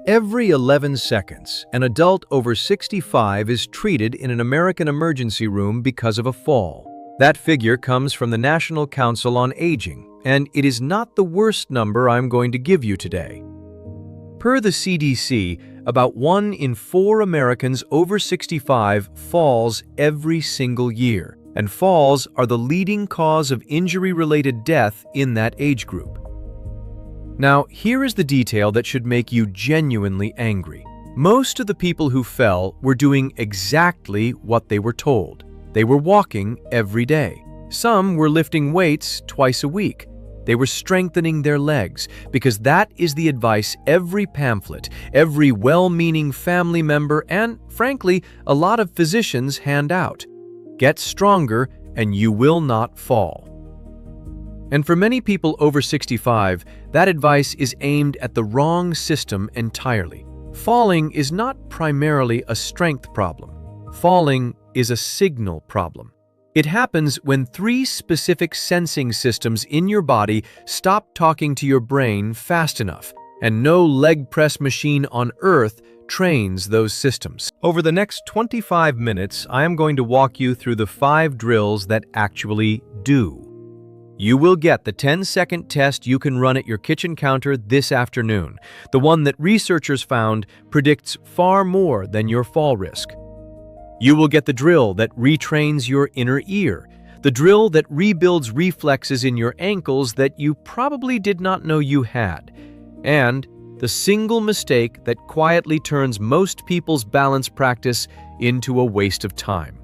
Every 11 seconds, an adult over 65 is treated in an American emergency room because of a fall. That figure comes from the National Council on Aging, and it is not the worst number I'm going to give you today. Per the CDC, about 1 in 4 Americans over 65 falls every single year, and falls are the leading cause of injury-related death in that age group. Now, here is the detail that should make you genuinely angry. Most of the people who fell were doing exactly what they were told. They were walking every day. Some were lifting weights twice a week. They were strengthening their legs, because that is the advice every pamphlet, every well-meaning family member, and, frankly, a lot of physicians hand out. Get stronger, and you will not fall. And for many people over 65, that advice is aimed at the wrong system entirely. Falling is not primarily a strength problem. Falling is a signal problem. It happens when 3 specific sensing systems in your body stop talking to your brain fast enough, and no leg press machine on earth trains those systems. Over the next 25 minutes, I am going to walk you through the 5 drills that actually do. You will get the 10-second test you can run at your kitchen counter this afternoon, the one that researchers found predicts far more than your fall risk. You will get the drill that retrains your inner ear, the drill that rebuilds reflexes in your ankles that you probably did not know you had, and the single mistake that quietly turns most people's balance practice into a waste of time.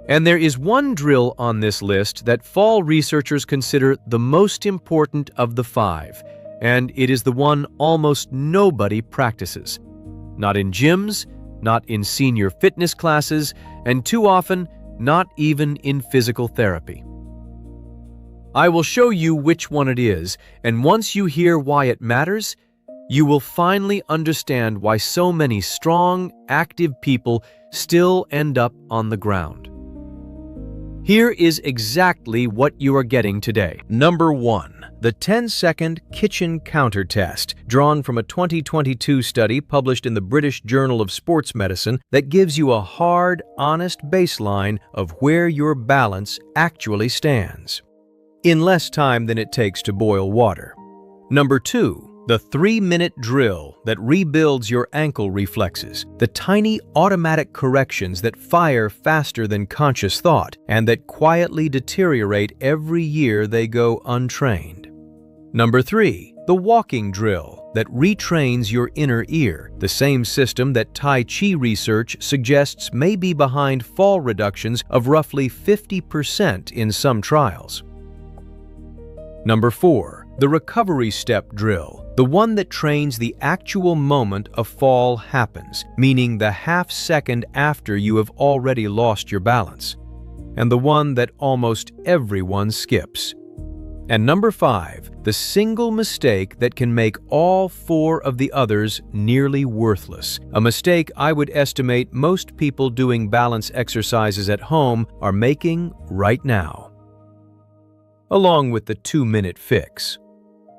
And there is one drill on this list that fall researchers consider the most important of the 5, and it is the one almost nobody practices. Not in gyms, not in senior fitness classes, and too often, not even in physical therapy. I will show you which one it is, and once you hear why it matters, you will finally understand why so many strong, active people still end up on the ground. Here is exactly what you are getting today. Number 1, the 10-second kitchen counter test, drawn from a 2022 study published in the British Journal of Sports Medicine that gives you a hard, honest baseline of where your balance actually stands, in less time than it takes to boil water. Number 2, the 3-minute drill that rebuilds your ankle reflexes, the tiny automatic corrections that fire faster than conscious thought and that quietly deteriorate every year they go untrained. Number 3, the walking drill that retrains your inner ear, the same system that Tai Chi research suggests may be behind fall reductions of roughly 50% in some trials. Number 4, the recovery step drill, the one that trains the actual moment a fall happens, meaning the half-second after you have already lost your balance, and the one that almost everyone skips. And number 5, the single mistake that can make all 4 of the others nearly worthless, a mistake I would estimate most people doing balance exercises at home are making right now. Along with the 2-minute fix.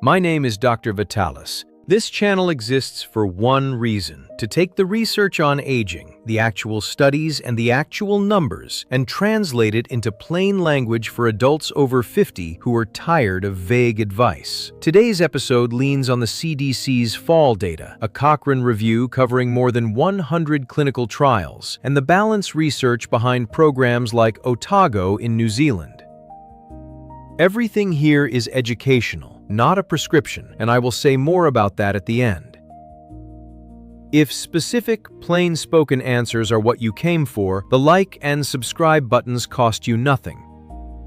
My name is Dr. Vitalis. This channel exists for one reason: to take the research on aging, the actual studies and the actual numbers, and translate it into plain language for adults over 50 who are tired of vague advice. Today's episode leans on the CDC's fall data, a Cochrane review covering more than 100 clinical trials, and the balance research behind programs like Otago in New Zealand. Everything here is educational, not a prescription, and I will say more about that at the end. If specific, plain-spoken answers are what you came for, the like and subscribe buttons cost you nothing,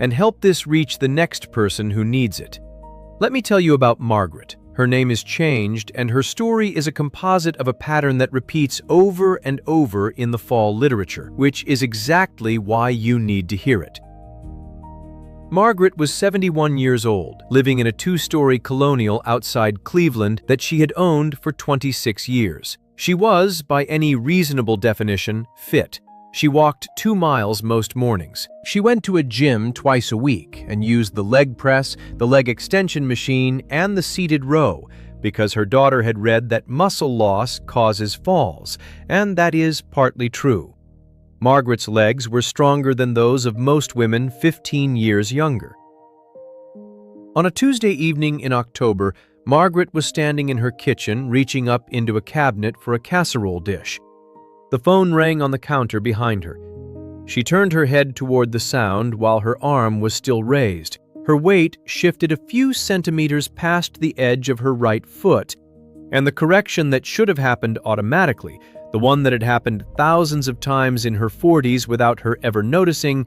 and help this reach the next person who needs it. Let me tell you about Margaret. Her name is changed, and her story is a composite of a pattern that repeats over and over in the fall literature, which is exactly why you need to hear it. Margaret was 71 years old, living in a 2-story colonial outside Cleveland that she had owned for 26 years. She was, by any reasonable definition, fit. She walked 2 miles most mornings. She went to a gym twice a week and used the leg press, the leg extension machine, and the seated row, because her daughter had read that muscle loss causes falls, and that is partly true. Margaret's legs were stronger than those of most women 15 years younger. On a Tuesday evening in October, Margaret was standing in her kitchen reaching up into a cabinet for a casserole dish. The phone rang on the counter behind her. She turned her head toward the sound while her arm was still raised. Her weight shifted a few centimeters past the edge of her right foot, and the correction that should have happened automatically, the one that had happened thousands of times in her 40s without her ever noticing,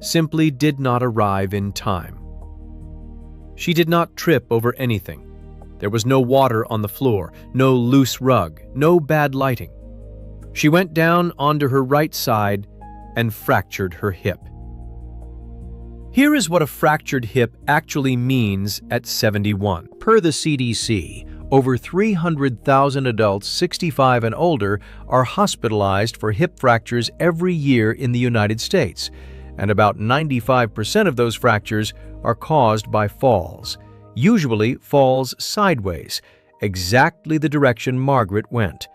simply did not arrive in time. She did not trip over anything. There was no water on the floor, no loose rug, no bad lighting. She went down onto her right side and fractured her hip. Here is what a fractured hip actually means at 71. Per the CDC, over 300,000 adults 65 and older are hospitalized for hip fractures every year in the United States, and about 95% of those fractures are caused by falls, usually falls sideways, exactly the direction Margaret went.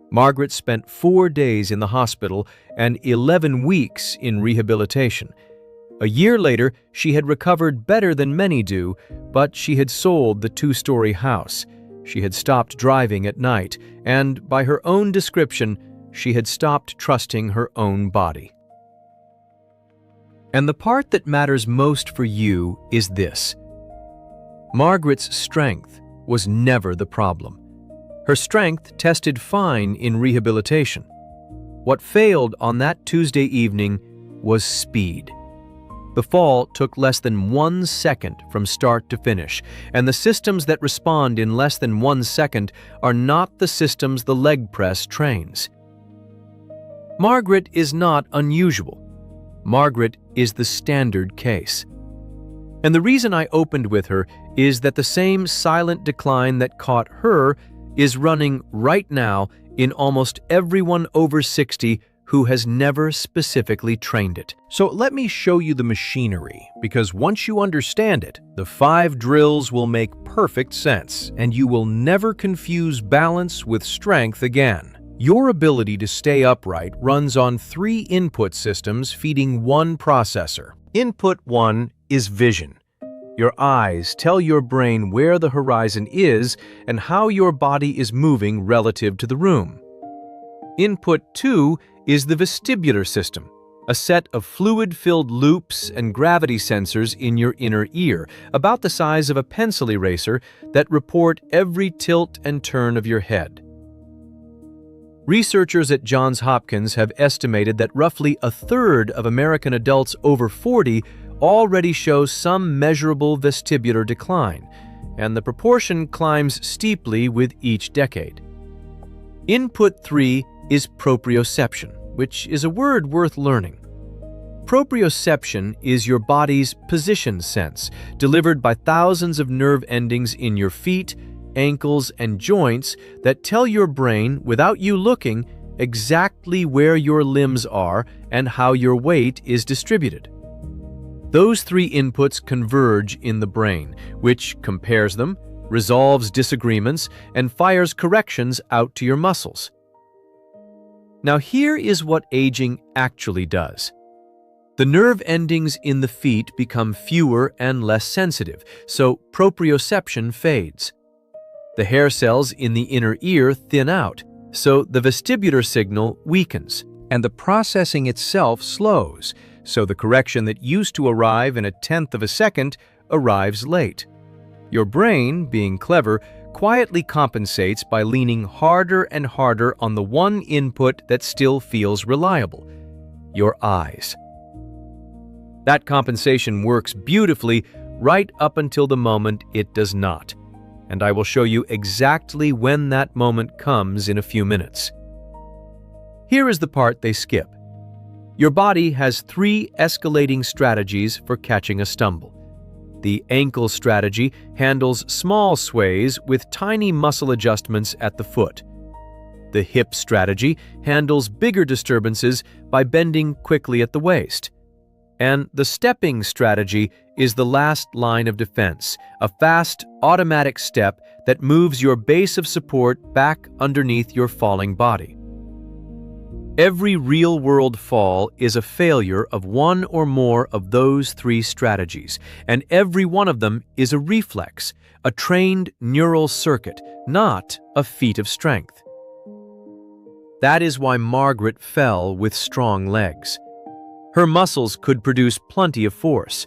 Margaret spent 4 days in the hospital and 11 weeks in rehabilitation. A year later, she had recovered better than many do, but she had sold the 2-story house. She had stopped driving at night, and by her own description, she had stopped trusting her own body. And the part that matters most for you is this. Margaret's strength was never the problem. Her strength tested fine in rehabilitation. What failed on that Tuesday evening was speed. The fall took less than 1 second from start to finish, and the systems that respond in less than 1 second are not the systems the leg press trains. Margaret is not unusual. Margaret is the standard case. And the reason I opened with her is that the same silent decline that caught her is running right now in almost everyone over 60 who has never specifically trained it. So let me show you the machinery, because once you understand it, the 5 drills will make perfect sense, and you will never confuse balance with strength again. Your ability to stay upright runs on 3 input systems feeding 1 processor. Input 1 is vision. Your eyes tell your brain where the horizon is and how your body is moving relative to the room. Input 2 is the vestibular system, a set of fluid-filled loops and gravity sensors in your inner ear, about the size of a pencil eraser, that report every tilt and turn of your head. Researchers at Johns Hopkins have estimated that roughly 1/3 of American adults over 40 already show some measurable vestibular decline, and the proportion climbs steeply with each decade. Input 3 is proprioception, which is a word worth learning. Proprioception is your body's position sense, delivered by thousands of nerve endings in your feet, ankles, and joints that tell your brain, without you looking, exactly where your limbs are and how your weight is distributed. Those 3 inputs converge in the brain, which compares them, resolves disagreements, and fires corrections out to your muscles. Now here is what aging actually does. The nerve endings in the feet become fewer and less sensitive, so proprioception fades. The hair cells in the inner ear thin out, so the vestibular signal weakens, and the processing itself slows, so the correction that used to arrive in 1/10 of a second arrives late. Your brain, being clever, quietly compensates by leaning harder and harder on the one input that still feels reliable: your eyes. That compensation works beautifully right up until the moment it does not, and I will show you exactly when that moment comes in a few minutes. Here is the part they skip. Your body has 3 escalating strategies for catching a stumble. The ankle strategy handles small sways with tiny muscle adjustments at the foot. The hip strategy handles bigger disturbances by bending quickly at the waist. And the stepping strategy is the last line of defense, a fast, automatic step that moves your base of support back underneath your falling body. Every real-world fall is a failure of one or more of those three strategies, and every one of them is a reflex, a trained neural circuit, not a feat of strength. That is why Margaret fell with strong legs. Her muscles could produce plenty of force.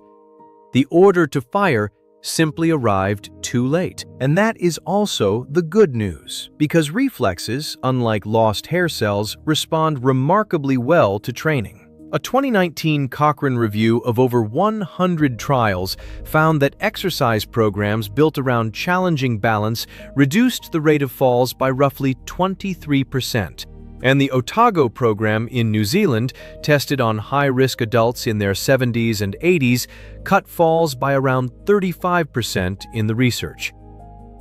The order to fire simply arrived too late. And that is also the good news, because reflexes, unlike lost hair cells, respond remarkably well to training. A 2019 Cochrane review of over 100 trials found that exercise programs built around challenging balance reduced the rate of falls by roughly 23%. And the Otago program in New Zealand, tested on high-risk adults in their 70s and 80s, cut falls by around 35% in the research.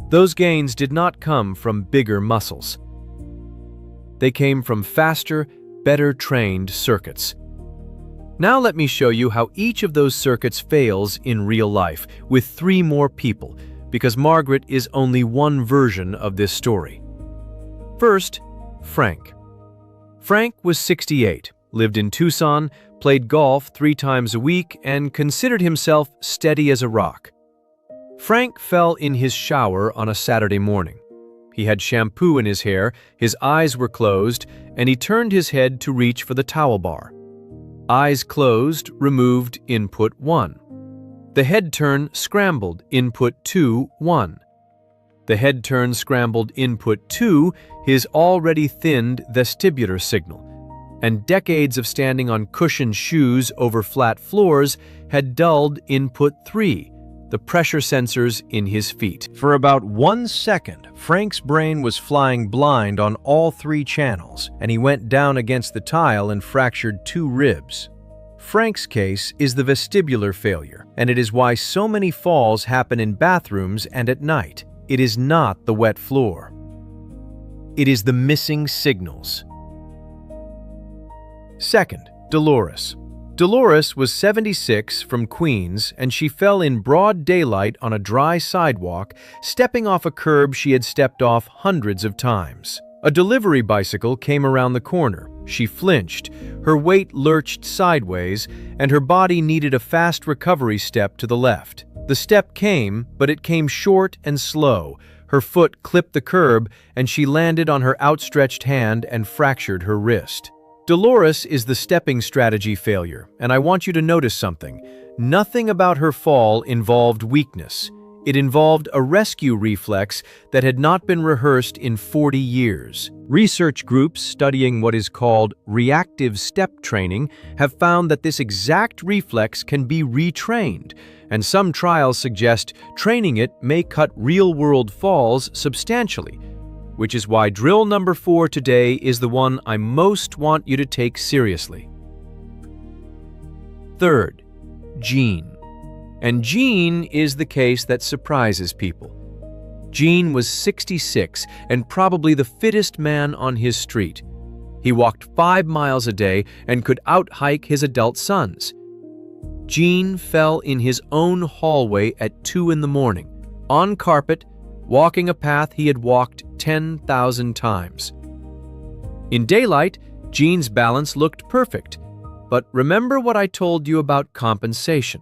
Those gains did not come from bigger muscles. They came from faster, better-trained circuits. Now let me show you how each of those circuits fails in real life with 3 more people, because Margaret is only one version of this story. First, Frank. Frank was 68, lived in Tucson, played golf 3 times a week, and considered himself steady as a rock. Frank fell in his shower on a Saturday morning. He had shampoo in his hair, his eyes were closed, and he turned his head to reach for the towel bar. Eyes closed, removed input 1. The head turn scrambled, input 2, 1. The head turn scrambled input 2, his already thinned vestibular signal, and decades of standing on cushioned shoes over flat floors had dulled input 3, the pressure sensors in his feet. For about 1 second, Frank's brain was flying blind on all 3 channels, and he went down against the tile and fractured 2 ribs. Frank's case is the vestibular failure, and it is why so many falls happen in bathrooms and at night. It is not the wet floor. It is the missing signals. Second, Dolores. Dolores was 76 from Queens, and she fell in broad daylight on a dry sidewalk, stepping off a curb she had stepped off hundreds of times. A delivery bicycle came around the corner. She flinched, her weight lurched sideways, and her body needed a fast recovery step to the left. The step came, but it came short and slow. Her foot clipped the curb, and she landed on her outstretched hand and fractured her wrist. Dolores is the stepping strategy failure, and I want you to notice something. Nothing about her fall involved weakness. It involved a rescue reflex that had not been rehearsed in 40 years. Research groups studying what is called reactive step training have found that this exact reflex can be retrained, and some trials suggest training it may cut real-world falls substantially, which is why drill number 4 today is the one I most want you to take seriously. Third, Jean. And Jean is the case that surprises people. Jean was 66 and probably the fittest man on his street. He walked 5 miles a day and could out-hike his adult sons. Jean fell in his own hallway at 2 in the morning, on carpet, walking a path he had walked 10,000 times. In daylight, Jean's balance looked perfect, but remember what I told you about compensation.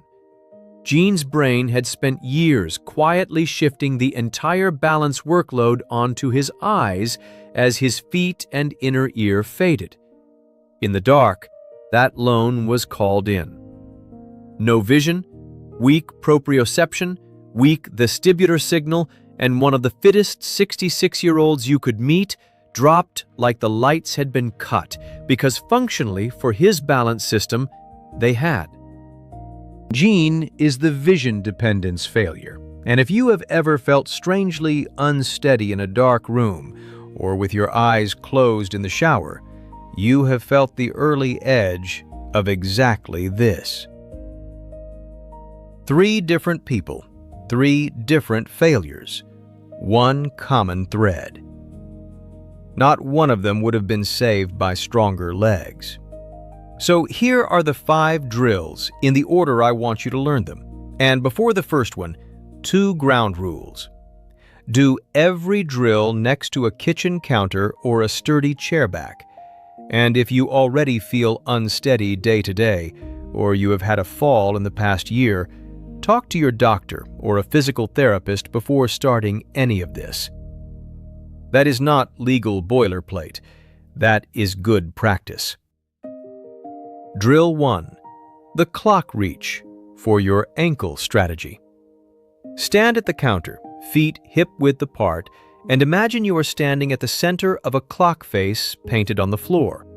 Jean's brain had spent years quietly shifting the entire balance workload onto his eyes as his feet and inner ear faded. In the dark, that loan was called in. No vision, weak proprioception, weak vestibular signal, and one of the fittest 66-year-olds you could meet dropped like the lights had been cut, because functionally, for his balance system, they had. Jean is the vision dependence failure, and if you have ever felt strangely unsteady in a dark room or with your eyes closed in the shower, you have felt the early edge of exactly this. 3 different people, 3 different failures, 1 common thread. Not one of them would have been saved by stronger legs. So here are the 5 drills in the order I want you to learn them. And before the first one, 2 ground rules. Do every drill next to a kitchen counter or a sturdy chair back. And if you already feel unsteady day to day, or you have had a fall in the past year, talk to your doctor or a physical therapist before starting any of this. That is not legal boilerplate. That is good practice. Drill 1. The clock reach for your ankle strategy. Stand at the counter, feet hip-width apart, and imagine you are standing at the center of a clock face painted on the floor.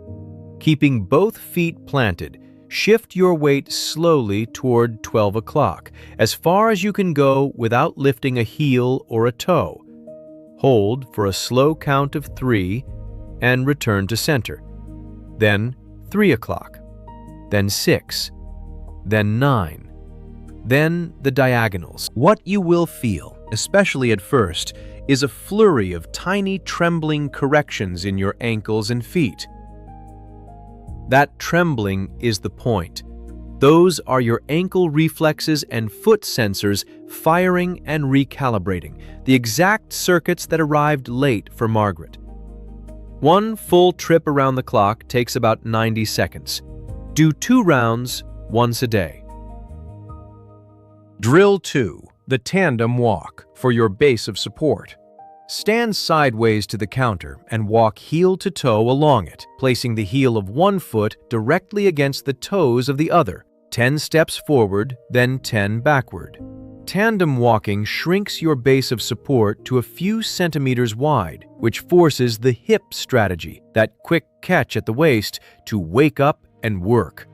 Keeping both feet planted, shift your weight slowly toward 12 o'clock, as far as you can go without lifting a heel or a toe. Hold for a slow count of 3 and return to center. Then 3 o'clock. Then 6, then 9, then the diagonals. What you will feel, especially at first, is a flurry of tiny trembling corrections in your ankles and feet. That trembling is the point. Those are your ankle reflexes and foot sensors firing and recalibrating, the exact circuits that arrived late for Margaret. 1 full trip around the clock takes about 90 seconds. Do 2 rounds once a day. Drill 2. The tandem walk for your base of support. Stand sideways to the counter and walk heel to toe along it, placing the heel of one foot directly against the toes of the other. 10 steps forward, then 10 backward. Tandem walking shrinks your base of support to a few centimeters wide, which forces the hip strategy, that quick catch at the waist, to wake up and work.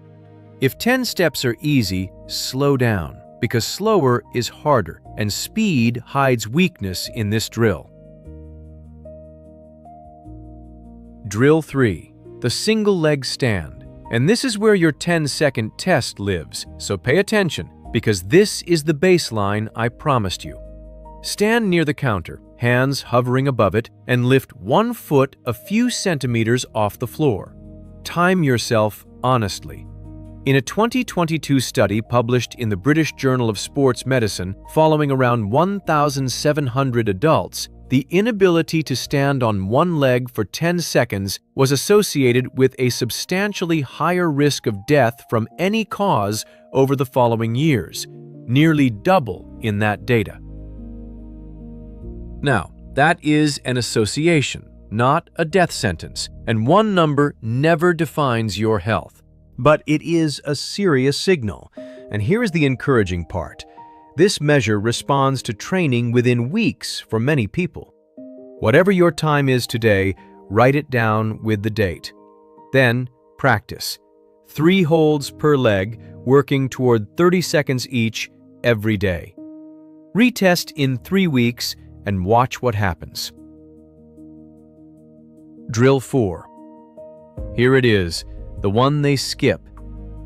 If 10 steps are easy, slow down, because slower is harder, and speed hides weakness in this drill. Drill 3. The single leg stand. And this is where your 10-second test lives, so pay attention, because this is the baseline I promised you. Stand near the counter, hands hovering above it, and lift 1 foot a few centimeters off the floor. Time yourself honestly. In a 2022 study published in the British Journal of Sports Medicine, following around 1,700 adults, the inability to stand on one leg for 10 seconds was associated with a substantially higher risk of death from any cause over the following years, nearly double in that data. Now, that is an association, not a death sentence, and one number never defines your health. But it is a serious signal, and here is the encouraging part. This measure responds to training within weeks for many people. Whatever your time is today, write it down with the date. Then, practice. 3 holds per leg, working toward 30 seconds each every day. Retest in 3 weeks and watch what happens. Drill 4. Here it is, the one they skip,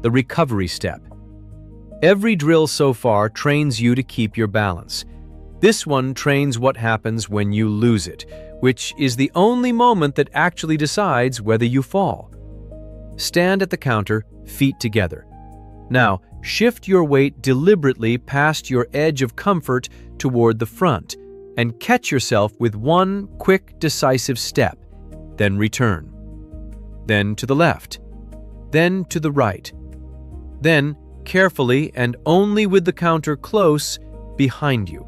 the recovery step. Every drill so far trains you to keep your balance. This one trains what happens when you lose it, which is the only moment that actually decides whether you fall. Stand at the counter, feet together. Now, shift your weight deliberately past your edge of comfort toward the front, and catch yourself with 1 quick, decisive step. Then return. Then to the left. Then to the right. Then, carefully and only with the counter close, behind you.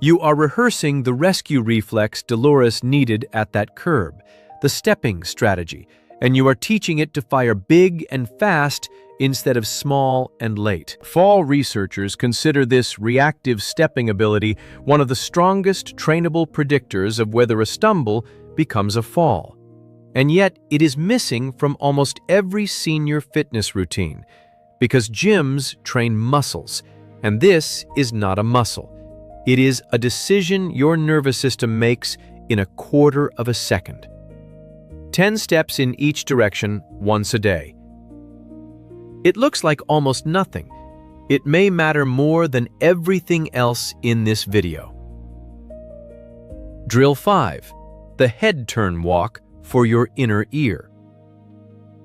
You are rehearsing the rescue reflex Dolores needed at that curb, the stepping strategy, and you are teaching it to fire big and fast instead of small and late. Fall researchers consider this reactive stepping ability one of the strongest trainable predictors of whether a stumble becomes a fall. And yet, it is missing from almost every senior fitness routine, because gyms train muscles, and this is not a muscle. It is a decision your nervous system makes in a quarter of a second. 10 steps in each direction once a day. It looks like almost nothing. It may matter more than everything else in this video. Drill 5. The head turn walk for your inner ear.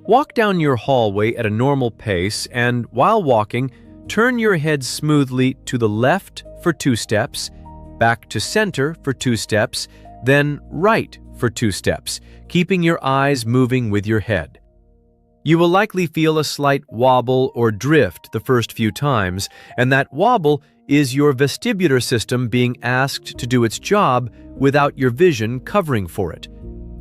Walk down your hallway at a normal pace and, while walking, turn your head smoothly to the left for 2 steps, back to center for 2 steps, then right for 2 steps, keeping your eyes moving with your head. You will likely feel a slight wobble or drift the first few times, and that wobble is your vestibular system being asked to do its job without your vision covering for it.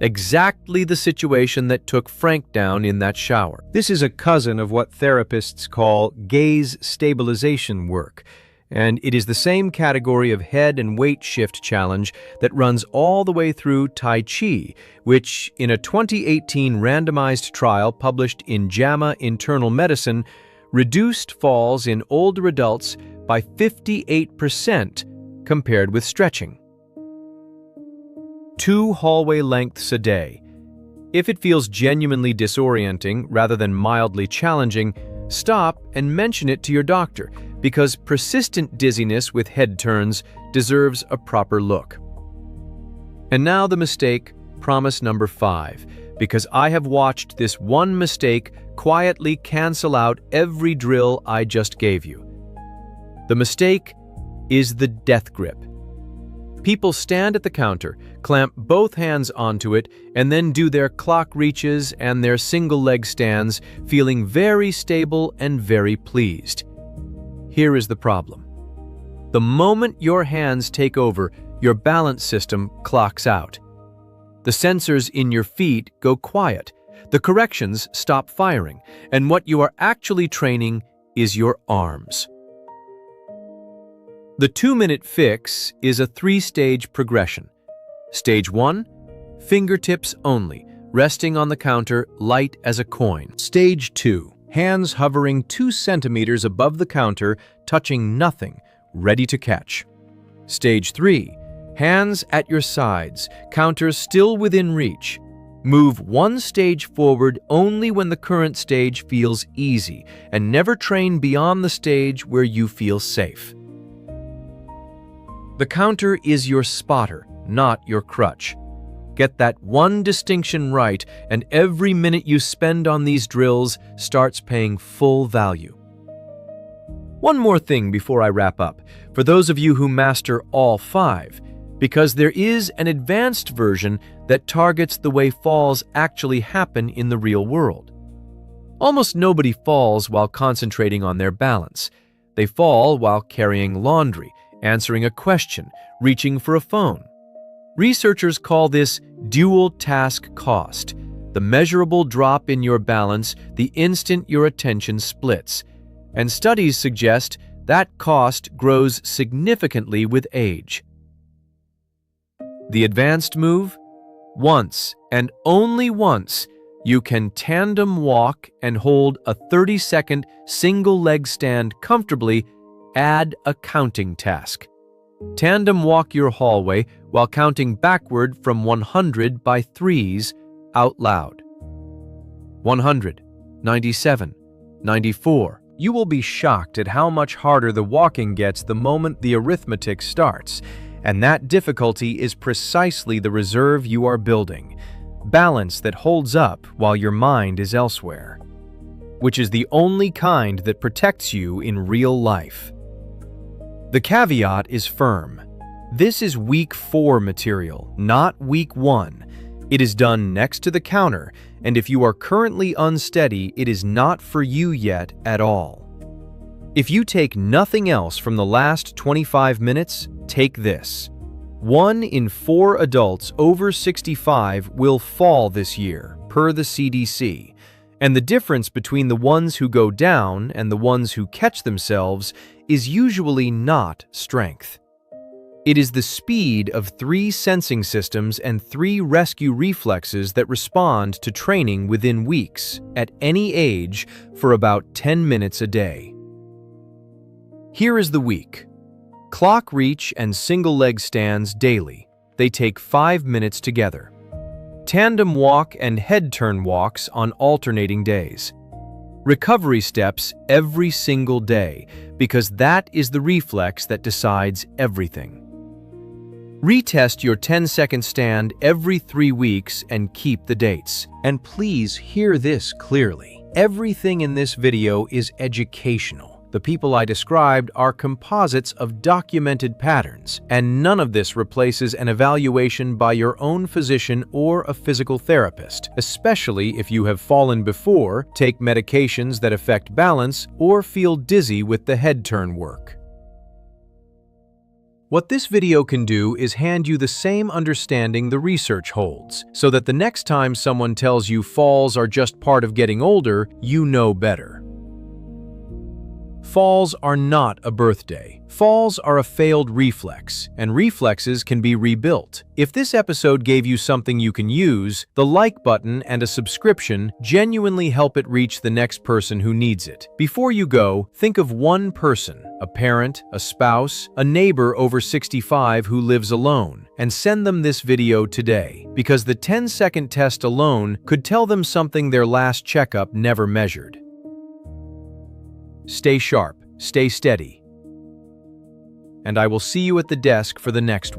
Exactly the situation that took Frank down in that shower. This is a cousin of what therapists call gaze stabilization work, and it is the same category of head and weight shift challenge that runs all the way through Tai Chi, which, in a 2018 randomized trial published in JAMA Internal Medicine, reduced falls in older adults by 58% compared with stretching. 2 hallway lengths a day. If it feels genuinely disorienting rather than mildly challenging, stop and mention it to your doctor, because persistent dizziness with head turns deserves a proper look. And now the mistake, promise number 5, because I have watched this one mistake quietly cancel out every drill I just gave you. The mistake is the death grip. People stand at the counter, clamp both hands onto it, and then do their clock reaches and their single leg stands, feeling very stable and very pleased. Here is the problem. The moment your hands take over, your balance system clocks out. The sensors in your feet go quiet, the corrections stop firing, and what you are actually training is your arms. The 2-minute fix is a 3-stage progression. Stage 1, fingertips only, resting on the counter light as a coin. Stage 2, hands hovering 2 centimeters above the counter, touching nothing, ready to catch. Stage 3, hands at your sides, counter still within reach. Move 1 stage forward only when the current stage feels easy, and never train beyond the stage where you feel safe. The counter is your spotter, not your crutch. Get that one distinction right, and every minute you spend on these drills starts paying full value. One more thing before I wrap up, for those of you who master all 5, because there is an advanced version that targets the way falls actually happen in the real world. Almost nobody falls while concentrating on their balance. They fall while carrying laundry, answering a question, reaching for a phone. Researchers call this dual task cost, the measurable drop in your balance the instant your attention splits. And studies suggest that cost grows significantly with age. The advanced move? Once, and only once, you can tandem walk and hold a 30-second single leg stand comfortably. Add a counting task. Tandem walk your hallway while counting backward from 100 by 3s out loud. 100, 97, 94. You will be shocked at how much harder the walking gets the moment the arithmetic starts, and that difficulty is precisely the reserve you are building. Balance that holds up while your mind is elsewhere, which is the only kind that protects you in real life. The caveat is firm. This is week 4 material, not week 1. It is done next to the counter, and if you are currently unsteady, it is not for you yet at all. If you take nothing else from the last 25 minutes, take this. 1 in 4 adults over 65 will fall this year, per the CDC. And the difference between the ones who go down and the ones who catch themselves is usually not strength. It is the speed of 3 sensing systems and 3 rescue reflexes that respond to training within weeks, at any age, for about 10 minutes a day. Here is the week. Clock reach and single leg stands daily. They take 5 minutes together. Tandem walk and head turn walks on alternating days. Recovery steps every single day, because that is the reflex that decides everything. Retest your 10-second stand every 3 weeks and keep the dates. And please hear this clearly. Everything in this video is educational. The people I described are composites of documented patterns, and none of this replaces an evaluation by your own physician or a physical therapist, especially if you have fallen before, take medications that affect balance, or feel dizzy with the head turn work. What this video can do is hand you the same understanding the research holds, so that the next time someone tells you falls are just part of getting older, you know better. Falls are not a birthday. Falls are a failed reflex, and reflexes can be rebuilt. If this episode gave you something you can use, the like button and a subscription genuinely help it reach the next person who needs it. Before you go, think of one person, a parent, a spouse, a neighbor over 65 who lives alone, and send them this video today, because the 10-second test alone could tell them something their last checkup never measured. Stay sharp, stay steady, and I will see you at the desk for the next one.